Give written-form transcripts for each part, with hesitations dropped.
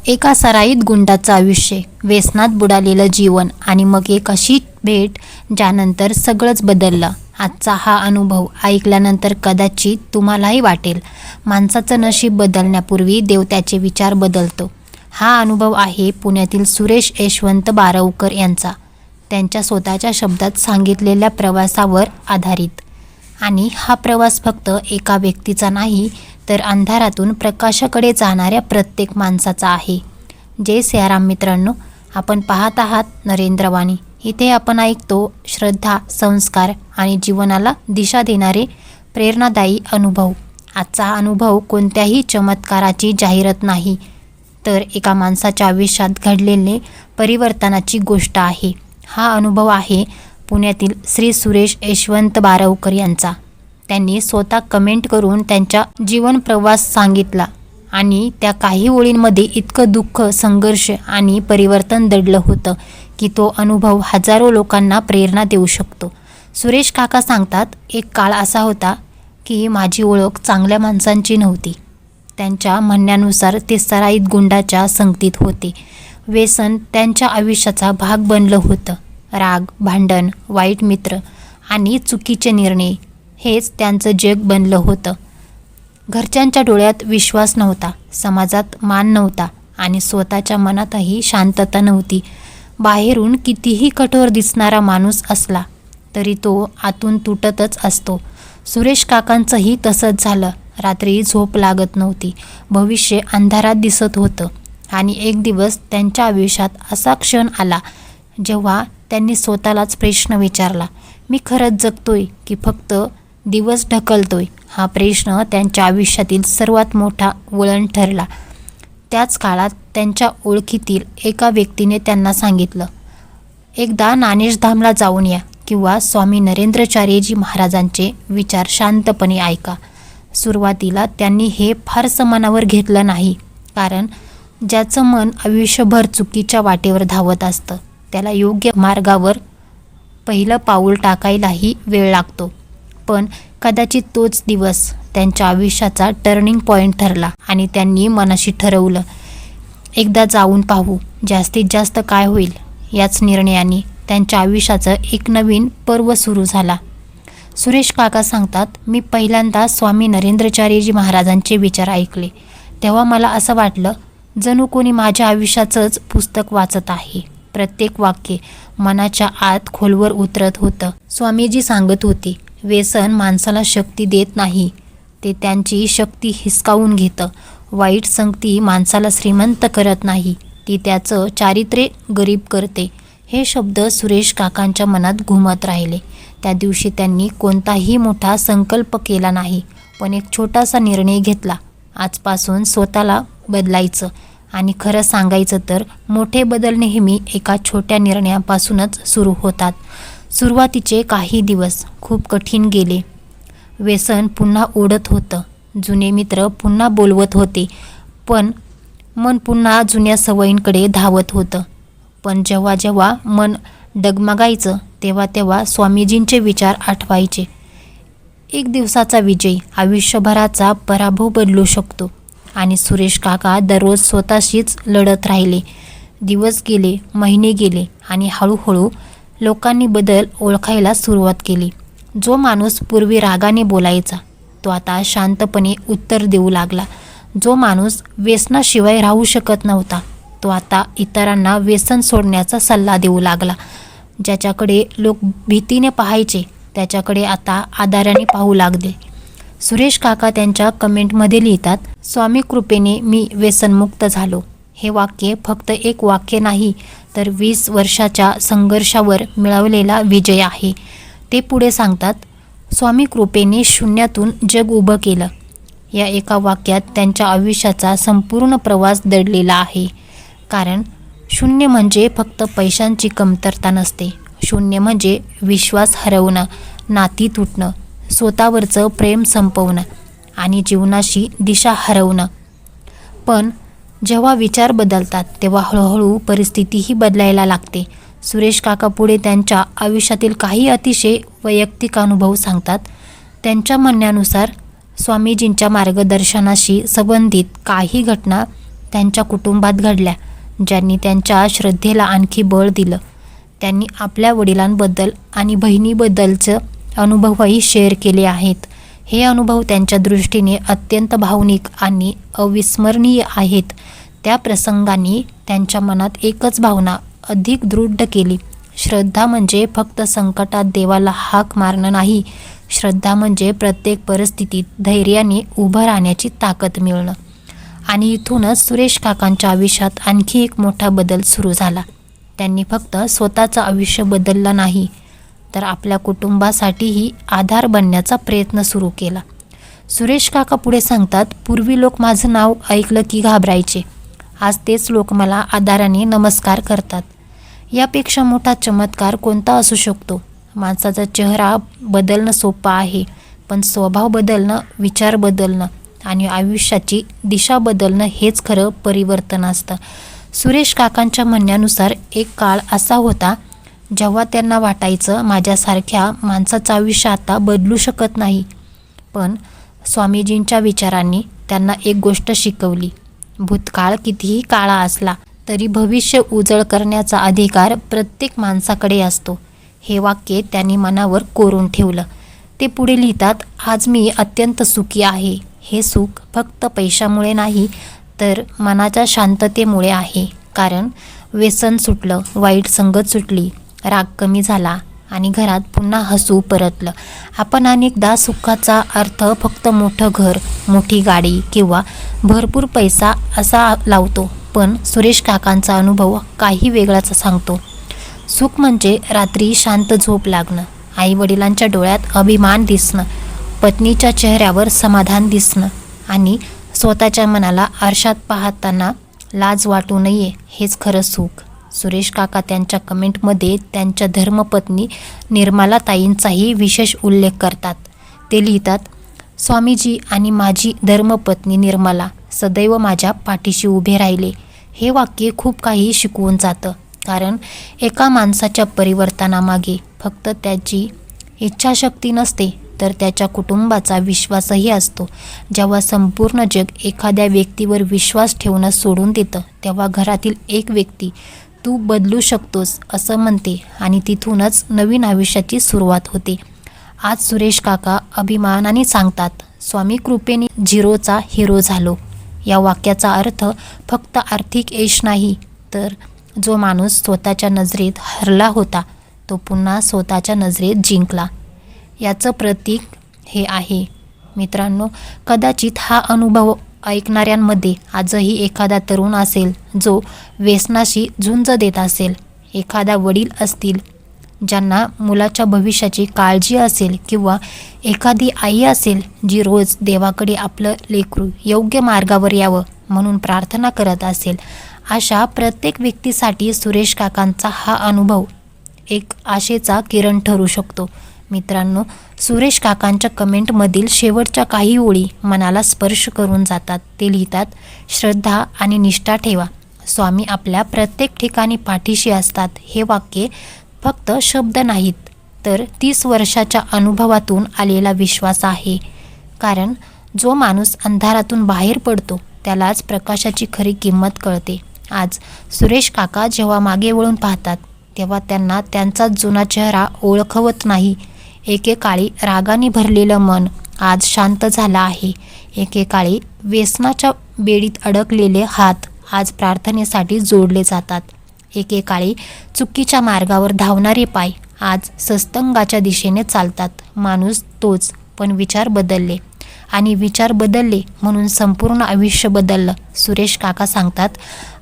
एका सराईत गुंडाचं आयुष्य, व्यसनात बुडालेलं जीवन आणि मग एक अशी भेट ज्यानंतर सगळंच बदललं. आजचा हा अनुभव ऐकल्यानंतर कदाचित तुम्हालाही वाटेल, माणसाचं नशीब बदलण्यापूर्वी देव त्याचे विचार बदलतो. हा अनुभव आहे पुण्यातील सुरेश यशवंत बारवकर यांचा, त्यांच्या स्वतःच्या शब्दात सांगितलेल्या प्रवासावर आधारित. आणि हा प्रवास फक्त एका व्यक्तीचा नाही, तर अंधारातून प्रकाशाकडे जाणाऱ्या प्रत्येक माणसाचा आहे. जय सियाराम मित्रांनो, आपण पाहत आहात नरेंद्रवाणी. इथे आपण ऐकतो श्रद्धा, संस्कार आणि जीवनाला दिशा देणारे प्रेरणादायी अनुभव. आजचा हा अनुभव कोणत्याही चमत्काराची जाहिरात नाही, तर एका माणसाच्या आयुष्यात घडलेले परिवर्तनाची गोष्ट आहे. हा अनुभव आहे पुण्यातील श्री सुरेश यशवंत बारवकर यांचा. त्यांनी स्वतः कमेंट करून त्यांचा जीवन प्रवास सांगितला आणि त्या काही ओळींमध्ये इतकं दुःख, संघर्ष आणि परिवर्तन दडलं होतं की तो अनुभव हजारो लोकांना प्रेरणा देऊ शकतो. सुरेश काका सांगतात, एक काळ असा होता की माझी ओळख चांगल्या माणसांची नव्हती. त्यांच्या म्हणण्यानुसार ते सराईत गुंडाच्या संगतीत होते. व्यसन त्यांच्या आयुष्याचा भाग बनलं होतं. राग, भांडण, वाईट मित्र आणि चुकीचे निर्णय हेच त्यांचं जग बनलं होतं. घरच्यांच्या डोळ्यात विश्वास नव्हता, समाजात मान नव्हता आणि स्वतःच्या मनातही शांतता नव्हती. बाहेरून कितीही कठोर दिसणारा माणूस असला तरी तो आतून तुटतच असतो. सुरेश काकांचंही तसंच झालं. रात्री झोप लागत नव्हती, भविष्य अंधारात दिसत होतं. आणि एक दिवस त्यांच्या आयुष्यात असा क्षण आला जेव्हा त्यांनी स्वतःलाच प्रश्न विचारला, मी खरंच जगतोय की फक्त दिवस ढकलतोय? हा प्रश्न त्यांच्या आयुष्यातील सर्वात मोठा वळण ठरला. त्याच काळात त्यांच्या ओळखीतील एका व्यक्तीने त्यांना सांगितलं, एकदा ज्ञानेशधामला जाऊन या किंवा स्वामी नरेंद्राचार्यजी महाराजांचे विचार शांतपणे ऐका. सुरुवातीला त्यांनी हे फारसं मनावर घेतलं नाही, कारण ज्याचं मन आयुष्यभर चुकीच्या वाटेवर धावत असतं त्याला योग्य मार्गावर पहिलं पाऊल टाकायलाही वेळ लागतो. पण कदाचित तोच दिवस त्यांच्या आयुष्याचा टर्निंग पॉईंट ठरला आणि त्यांनी मनाशी ठरवलं, एकदा जाऊन पाहू जास्तीत जास्त काय होईल. याच निर्णयाने त्यांच्या आयुष्याचं एक नवीन पर्व सुरू झाला. सुरेश काका सांगतात, मी पहिल्यांदा स्वामी नरेंद्राचार्यजी महाराजांचे विचार ऐकले तेव्हा मला असं वाटलं जणू कोणी माझ्या आयुष्याचंच पुस्तक वाचत आहे. प्रत्येक वाक्य मनाच्या आत खोलवर उतरत होतं. स्वामीजी सांगत होते, व्यसन माणसाला शक्ती देत नाही, ते त्यांची शक्ती हिसकावून घेतं. वाईट संगती माणसाला श्रीमंत करत नाही, ती त्याचं चारित्र्य गरीब करते. हे शब्द सुरेश काकांच्या मनात घुमत राहिले. त्या दिवशी त्यांनी कोणताही मोठा संकल्प केला नाही, पण एक छोटासा निर्णय घेतला, आजपासून स्वतःला बदलायचं. आणि खरं सांगायचं तर मोठे बदल नेहमी एका छोट्या निर्णयापासूनच सुरू होतात. सुरुवातीचे काही दिवस खूप कठीण गेले. व्यसन पुन्हा ओढत होतं, जुने मित्र पुन्हा बोलवत होते, पण मन पुन्हा जुन्या सवयींकडे धावत होतं. पण जेव्हा जेव्हा मन डगमगायचं तेव्हा तेव्हा स्वामीजींचे विचार आठवायचे. एक दिवसाचा विजय आयुष्यभराचा पराभव बदलू शकतो. आणि सुरेश काका दररोज स्वतःशीच लढत राहिले. दिवस गेले, महिने गेले आणि हळूहळू लोकांनी बदल ओळखायला सुरुवात केली. जो माणूस पूर्वी रागाने बोलायचा तो आता शांतपणे उत्तर देऊ लागला. जो माणूस व्यसनाशिवाय राहू शकत नव्हता तो आता इतरांना व्यसन सोडण्याचा सल्ला देऊ लागला. ज्याच्याकडे लोक भीतीने पाहायचे त्याच्याकडे आता आदराने पाहू लागले. सुरेश काका त्यांच्या कमेंटमध्ये लिहितात, स्वामी कृपेने मी व्यसनमुक्त झालो. हे वाक्य फक्त एक वाक्य नाही, तर 20 वर्षाच्या संघर्षावर मिळवलेला विजय आहे. ते पुढे सांगतात, स्वामी कृपेने शून्यातून जग उभं केलं. या एका वाक्यात त्यांच्या आयुष्याचा संपूर्ण प्रवास दडलेला आहे. कारण शून्य म्हणजे फक्त पैशांची कमतरता नसते. शून्य म्हणजे विश्वास हरवणं, नाती तुटणं, स्वतःवरचं प्रेम संपवणं आणि जीवनाशी दिशा हरवणं. पण जेव्हा विचार बदलतात तेव्हा हळूहळू परिस्थितीही बदलायला लागते. सुरेश काका पुढे त्यांच्या आयुष्यातील काही अतिशय वैयक्तिक अनुभव सांगतात. त्यांच्या म्हणण्यानुसार स्वामीजींच्या मार्गदर्शनाशी संबंधित काही घटना त्यांच्या कुटुंबात घडल्या, ज्यांनी त्यांच्या श्रद्धेला आणखी बळ दिलं. त्यांनी आपल्या वडिलांबद्दल आणि बहिणीबद्दलचं अनुभवही शेअर केले आहेत. हे अनुभव त्यांच्या दृष्टीने अत्यंत भावनिक आणि अविस्मरणीय आहेत. त्या प्रसंगांनी त्यांच्या मनात एकच भावना अधिक दृढ केली. श्रद्धा म्हणजे फक्त संकटात देवाला हाक मारणं नाही. श्रद्धा म्हणजे प्रत्येक परिस्थितीत धैर्याने उभं राहण्याची ताकद मिळणं. आणि इथूनच सुरेश काकांच्या आयुष्यात आणखी एक मोठा बदल सुरू झाला. त्यांनी फक्त स्वतःचं आयुष्य बदललं नाही, तर आपल्या कुटुंबासाठीही आधार बनण्याचा प्रयत्न सुरू केला. सुरेश काका पुढे सांगतात, पूर्वी लोक माझं नाव ऐकलं की घाबरायचे. आज तेच लोक मला आदराने नमस्कार करतात. यापेक्षा मोठा चमत्कार कोणता असू शकतो? माणसाचा चेहरा बदलणं सोपं आहे, पण स्वभाव बदलणं, विचार बदलणं आणि आयुष्याची दिशा बदलणं हेच खरं परिवर्तन असतं. सुरेश काकांच्या म्हणण्यानुसार एक काळ असा होता जेव्हा त्यांना वाटायचं माझ्यासारख्या माणसाचं आयुष्य आता बदलू शकत नाही. पण स्वामीजींच्या विचारांनी त्यांना एक गोष्ट शिकवली. भूतकाळ कितीही काळा असला तरी भविष्य उजळ करण्याचा अधिकार प्रत्येक माणसाकडे असतो. हे वाक्य त्यांनी मनावर कोरून ठेवलं. ते पुढे लिहितात, आज मी अत्यंत सुखी आहे. हे सुख फक्त पैशामुळे नाही, तर मनाच्या शांततेमुळे आहे. कारण व्यसन सुटलं, वाईट संगत सुटली, राग कमी झाला आणि घरात पुन्हा हसू परतलं. आपण अनेकदा सुखाचा अर्थ फक्त मोठं घर, मोठी गाडी किंवा भरपूर पैसा असा लावतो, पण सुरेश काकांचा अनुभव काही वेगळाच सांगतो. सुख म्हणजे रात्री शांत झोप लागणं, आईवडिलांच्या डोळ्यात अभिमान दिसणं, पत्नीच्या चेहऱ्यावर समाधान दिसणं आणि स्वतःच्या मनाला आरशात पाहताना लाज वाटू नये, हेच खरं सुख. सुरेश काका त्यांच्या कमेंटमध्ये त्यांच्या धर्मपत्नी निर्मला ताईंचाही विशेष उल्लेख करतात. ते लिहितात, स्वामीजी आणि माझी धर्मपत्नी निर्मला सदैव माझ्या पाठीशी उभे राहिले. हे वाक्य खूप काही शिकवून जातं. कारण एका माणसाच्या परिवर्तनामागे फक्त त्याची इच्छाशक्ती नसते, तर त्याच्या कुटुंबाचा विश्वासही असतो. जेव्हा संपूर्ण जग एखाद्या व्यक्तीवर विश्वास ठेवणं सोडून देतं, तेव्हा घरातील एक व्यक्ती तू बदलू शकतोस असं म्हणते आणि तिथूनच नवीन आयुष्याची सुरुवात होते. आज सुरेश काका अभिमानाने सांगतात, स्वामी कृपेने झिरोचा हिरो झालो. या वाक्याचा अर्थ फक्त आर्थिक यश नाही, तर जो माणूस स्वतःच्या नजरेत हरला होता तो पुन्हा स्वतःच्या नजरेत जिंकला. याचं प्रतीक हे आहे. मित्रांनो, कदाचित हा अनुभव ऐकणाऱ्यांमध्ये आजही एखादा तरुण असेल जो व्यसनाशी झुंज देत असेल. एखादा वडील असतील ज्यांना मुलाच्या भविष्याची काळजी असेल, किंवा एखादी आई असेल जी रोज देवाकडे आपलं लेकरू योग्य मार्गावर यावं म्हणून प्रार्थना करत असेल. अशा प्रत्येक व्यक्तीसाठी सुरेश काकांचा हा अनुभव एक आशेचा किरण ठरू शकतो. मित्रांनो, सुरेश काकांच्या कमेंटमधील शेवटच्या काही ओळी मनाला स्पर्श करून जातात. ते लिहितात, श्रद्धा आणि निष्ठा ठेवा, स्वामी आपल्या प्रत्येक ठिकाणी पाठीशी असतात. हे वाक्य फक्त शब्द नाहीत, तर 30 वर्षाच्या अनुभवातून आलेला विश्वास आहे. कारण जो माणूस अंधारातून बाहेर पडतो त्यालाच प्रकाशाची खरी किंमत कळते. आज सुरेश काका जेव्हा मागे वळून पाहतात तेव्हा त्यांना त्यांचा जुना चेहरा ओळखवत नाही. एकेकाळी रागाने भरलेलं मन आज शांत झालं आहे. एकेकाळी व्यसनाच्या बेडीत अडकलेले हात आज प्रार्थनेसाठी जोडले जातात. एकेकाळी चुकीच्या मार्गावर धावणारे पाय आज सत्संगाच्या दिशेने चालतात. माणूस तोच, पण विचार बदलले, आणि विचार बदलले म्हणून संपूर्ण आयुष्य बदललं. सुरेश काका सांगतात,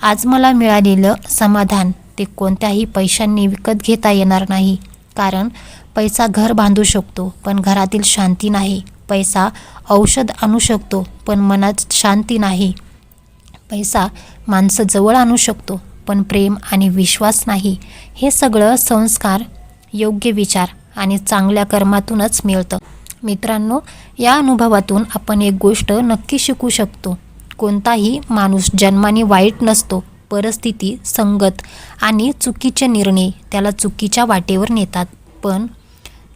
आज मला मिळालेलं समाधान ते कोणत्याही पैशांनी विकत घेता येणार नाही. कारण पैसा घर बांधू शकतो, पण घरातील शांती नाही. पैसा औषध आणू शकतो, पण मनात शांती नाही. पैसा माणसं जवळ आणू शकतो, पण प्रेम आणि विश्वास नाही. हे सगळं संस्कार, योग्य विचार आणि चांगल्या कर्मातूनच मिळतं. मित्रांनो, या अनुभवातून आपण एक गोष्ट नक्की शिकू शकतो. कोणताही माणूस जन्माने वाईट नसतो. परिस्थिती, संगत आणि चुकीचे निर्णय त्याला चुकीच्या वाटेवर नेतात. पण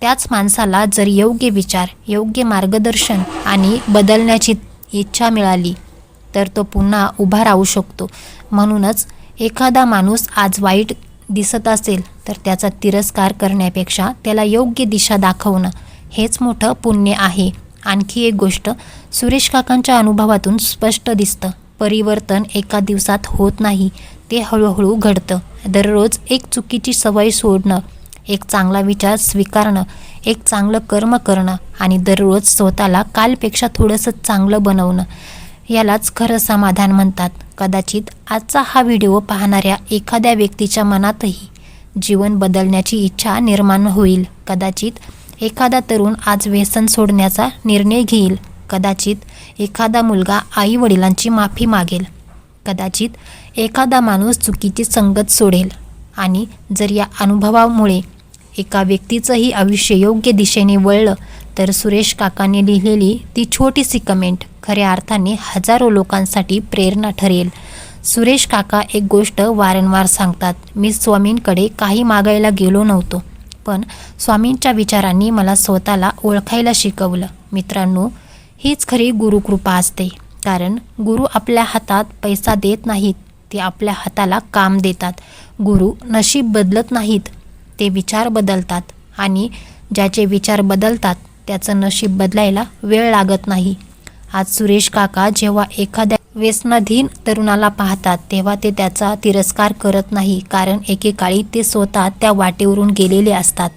त्याच माणसाला जर योग्य विचार, योग्य मार्गदर्शन आणि बदलण्याची इच्छा मिळाली तर तो पुन्हा उभा राहू शकतो. म्हणूनच एखादा माणूस आज वाईट दिसत असेल तर त्याचा तिरस्कार करण्यापेक्षा त्याला योग्य दिशा दाखवणं हेच मोठं पुण्य आहे. आणखी एक गोष्ट सुरेश काकांच्या अनुभवातून स्पष्ट दिसतं. परिवर्तन एका दिवसात होत नाही, ते हळूहळू घडतं. दररोज एक चुकीची सवय सोडणं, एक चांगला विचार स्वीकारणं, एक चांगलं कर्म करणं आणि दररोज स्वतःला कालपेक्षा थोडंसं चांगलं बनवणं, यालाच खरं समाधान म्हणतात. कदाचित आजचा हा व्हिडिओ पाहणाऱ्या एखाद्या व्यक्तीच्या मनातही जीवन बदलण्याची इच्छा निर्माण होईल. कदाचित एखादा तरुण आज व्यसन सोडण्याचा निर्णय घेईल. कदाचित एखादा मुलगा आई वडिलांची माफी मागेल. कदाचित एखादा माणूस चुकीची संगत सोडेल. आणि जर या अनुभवामुळे एका व्यक्तीचंही आयुष्य योग्य दिशेने वळलं तर सुरेश काकांनी लिहिलेली ती छोटीशी कमेंट खऱ्या अर्थाने हजारो लोकांसाठी प्रेरणा ठरेल. सुरेश काका एक गोष्ट वारंवार सांगतात, मी स्वामींकडे काही मागायला गेलो नव्हतो, पण स्वामींच्या विचारांनी मला स्वतःला ओळखायला शिकवलं. मित्रांनो, हीच खरी गुरुकृपा असते. कारण गुरु आपल्या हातात पैसा देत नाहीत, ते आपल्या हाताला काम देतात. गुरु नशीब बदलत नाहीत, ते विचार बदलतात. आणि ज्याचे विचार बदलतात त्याचं नशीब बदलायला वेळ लागत नाही. आज सुरेश काका जेव्हा एखाद्या व्यसनाधीन तरुणाला पाहतात तेव्हा ते त्याचा तिरस्कार करत नाही, कारण एकेकाळी ते स्वतः त्या वाटेवरून गेलेले असतात.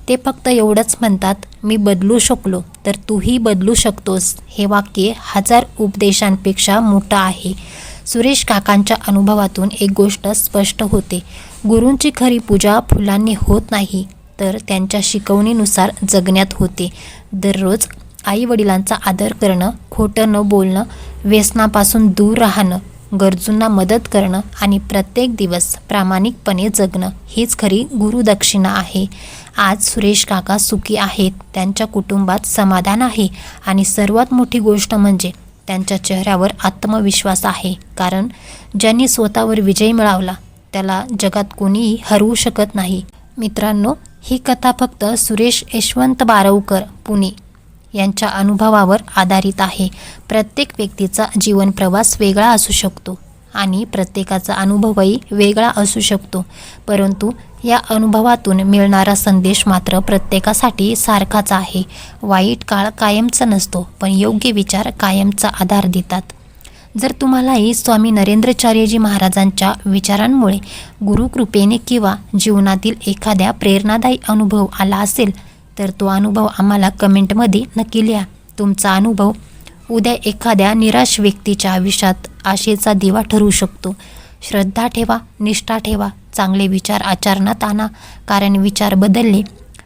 ते फक्त एवढंच म्हणतात, मी बदलू शकलो तर तूही बदलू शकतोस. हे वाक्य हजार उपदेशांपेक्षा मोठं आहे. सुरेश काकांच्या अनुभवातून एक गोष्ट स्पष्ट होते, गुरूंची खरी पूजा फुलांनी होत नाही, तर त्यांच्या शिकवणीनुसार जगण्यात होते. दररोज आई वडिलांचा आदर करणं, खोटं न बोलणं, व्यसनापासून दूर राहणं, गरजूंना मदत करणं आणि प्रत्येक दिवस प्रामाणिकपणे जगणं हीच खरी गुरुदक्षिणा आहे. आज सुरेश काका सुखी आहेत, त्यांच्या कुटुंबात समाधान आहे आणि सर्वात मोठी गोष्ट म्हणजे त्यांच्या चेहऱ्यावर आत्मविश्वास आहे. कारण ज्यांनी स्वतःवर विजय मिळवला त्याला जगात कोणीही हरवू शकत नाही. मित्रांनो, ही कथा फक्त सुरेश यशवंत बारवकर पुणे यांच्या अनुभवावर आधारित आहे. प्रत्येक व्यक्तीचा जीवन प्रवास वेगळा असू शकतो आणि प्रत्येकाचा अनुभवही वेगळा असू शकतो, परंतु या अनुभवातून मिळणारा संदेश मात्र प्रत्येकासाठी सारखाच आहे. वाईट काळ कायमचा नसतो, पण योग्य विचार कायमचा आधार देतात. जर तुम्हालाही स्वामी नरेंद्राचार्यजी महाराजांच्या विचारांमुळे गुरुकृपेने किंवा जीवनातील एखाद्या प्रेरणादायी अनुभव आला असेल तर तो अनुभव आम्हाला कमेंटमध्ये नक्की लिहा. तुमचा अनुभव उद्या एखाद्या निराश व्यक्तीच्या आयुष्यात आशेचा दिवा ठरू शकतो. श्रद्धा ठेवा, निष्ठा ठेवा, चांगले विचार आचरणात आणा, कारण विचार बदलले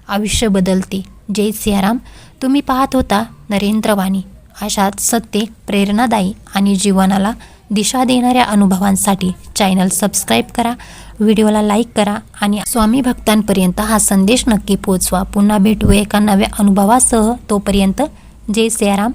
आयुष्य बदलते. जय सियाराम. तुम्ही पाहत होता नरेंद्रवाणी. अशाच सत्य, प्रेरणादायी आणि जीवनाला दिशा देणाऱ्या अनुभवांसाठी चॅनल सबस्क्राईब करा, व्हिडिओला लाईक करा आणि स्वामी भक्तांपर्यंत हा संदेश नक्की पोहोचवा. पुन्हा भेटू एका नव्या अनुभवासह. तोपर्यंत जय सियाराम.